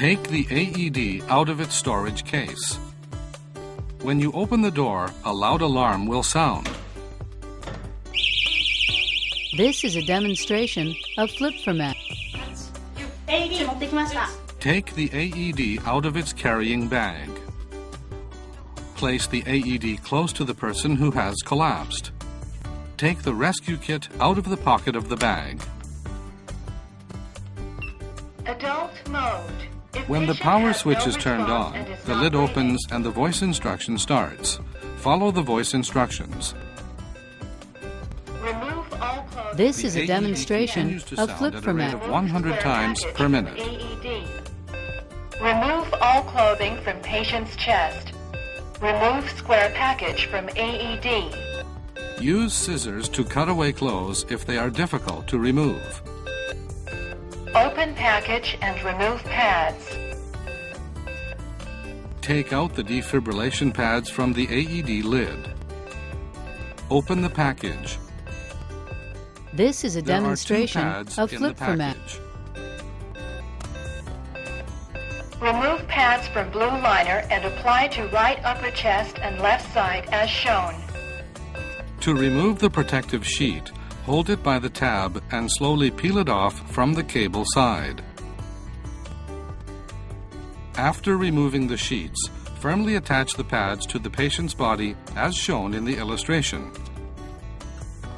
Take the AED out of its storage case. When you open the door, a loud alarm will sound. This is a demonstration of flip format. Take the AED out of its carrying bag. Place the AED close to the person who has collapsed. Take the rescue kit out of the pocket of the bag. Adult mode. When the power switch is turned on, the lid opens and the voice instruction starts. Follow the voice instructions. This is a demonstration of flip format. Of 100 times per minute. AED. Remove all clothing from patient's chest. Remove square package from AED. Use scissors to cut away clothes if they are difficult to remove. Open package and remove pads. Take out the defibrillation pads from the AED lid. Open the package. This is a There are 2 demonstration pads of in flip the format. package. Remove pads from blue liner and apply to right upper chest and left side as shown. To remove the protective sheet, hold it by the tab and slowly peel it off from the cable side. After removing the sheets, firmly attach the pads to the patient's body as shown in the illustration.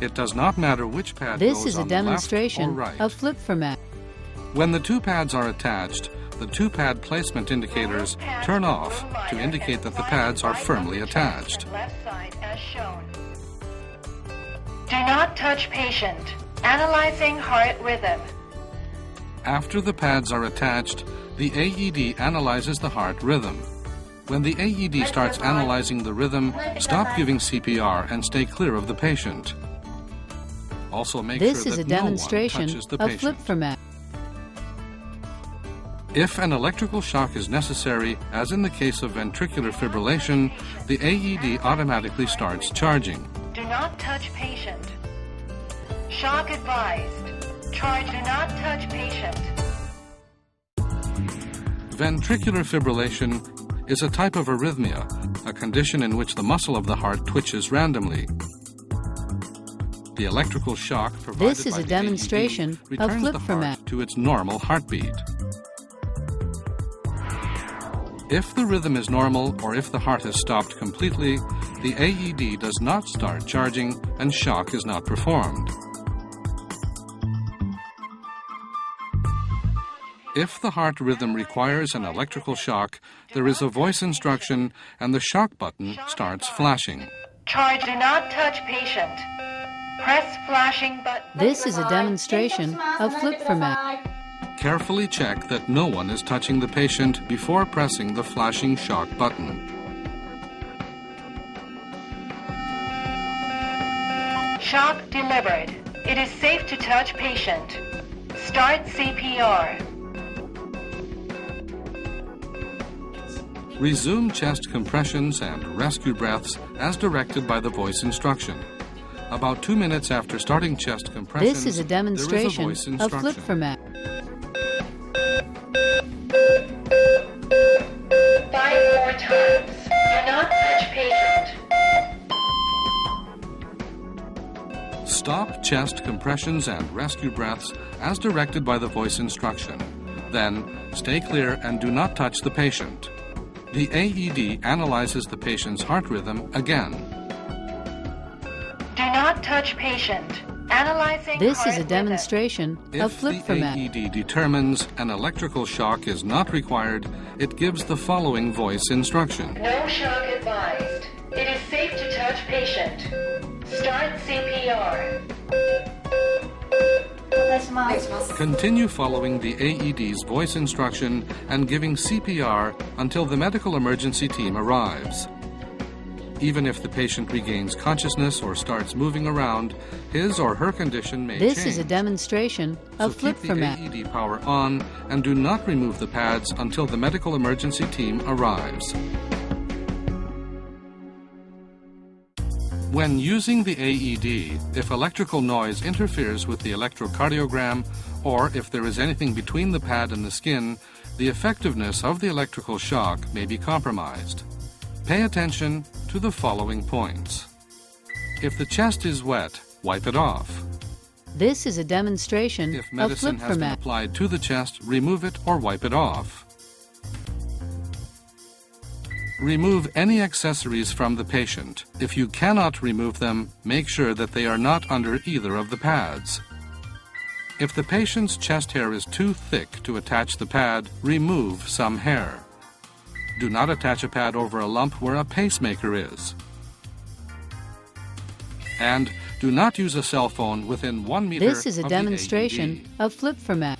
It does not matter which pad This goes is a on the left or demonstration right. of flip format. When the 2 pads are attached, the 2 pad placement indicators turn off to indicate that the pads are firmly attached. Left side as shown. Do not touch patient. Analyzing heart rhythm. After the pads are attached, the AED analyzes the heart rhythm. When the AED starts analyzing the rhythm, stop giving CPR and stay clear of the patient. Also make This sure is a that no one demonstration touches the of patient. flip format. If an electrical shock is necessary, as in the case of ventricular fibrillation, the AED automatically starts charging. Do not touch patient. Shock advised. Charge. Do not touch patient. Ventricular fibrillation is a type of arrhythmia, a condition in which the muscle of the heart twitches randomly. The electrical shock provided This is by a the demonstration AED of returns flip the heart format. to its normal heartbeat. If the rhythm is normal or if the heart has stopped completely, the AED does not start charging and shock is not performed. If the heart rhythm requires an electrical shock, there is a voice instruction and the shock button starts flashing. Charge. Do not touch patient. Press flashing button. This is a demonstration of flip format. Carefully check that no one is touching the patient before pressing the flashing shock button. Shock delivered. It is safe to touch patient. Start CPR. Resume chest compressions and rescue breaths as directed by the voice instruction. About 2 minutes after starting chest compressions, This is a demonstration there is a voice of flip instruction. format. 5 more times. Do not touch patient. Stop chest compressions and rescue breaths as directed by the voice instruction. Then, stay clear and do not touch the patient. The AED analyzes the patient's heart rhythm again. Do not touch patient. Analyzing This is heart a rhythm. demonstration of If flip the format. AED determines an electrical shock is not required, it gives the following voice instruction. No shock advised. It is safe to touch patient. Start CPR. Continue following the AED's voice instruction and giving CPR until the medical emergency team arrives. Even if the patient regains consciousness or starts moving around, his or her condition may change. This is a demonstration of So flip keep the format. AED power on and do not remove the pads until the medical emergency team arrives. When using the AED, if electrical noise interferes with the electrocardiogram, or if there is anything between the pad and the skin, the effectiveness of the electrical shock may be compromised. Pay attention to the following points. If the chest is wet, wipe it off. This is a demonstration If of medicine flip has been format. applied to the chest, remove it or wipe it off. Remove any accessories from the patient. If you cannot remove them, make sure that they are not under either of the pads. If the patient's chest hair is too thick to attach the pad, remove some hair. Do not attach a pad over a lump where a pacemaker is. And do not use a cell phone within 1 meter This is a of the demonstration AED. of flip format.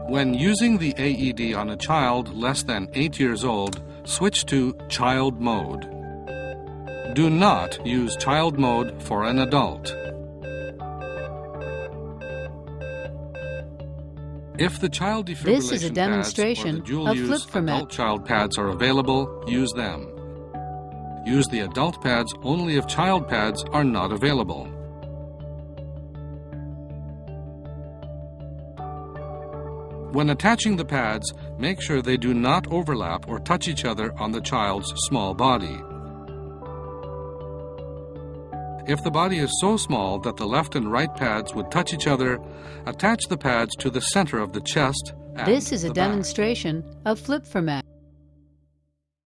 When using the AED on a child less than 8 years old, switch to child mode. Do not use child mode for an adult. If the child defibrillation This is a demonstration pads or the of dual-use flip format. adult child pads are available, use them. Use the adult pads only if child pads are not available. When attaching the pads, make sure they do not overlap or touch each other on the child's small body. If the body is so small that the left and right pads would touch each other, attach the pads to the center of the chest and This is a the back. demonstration of flip format.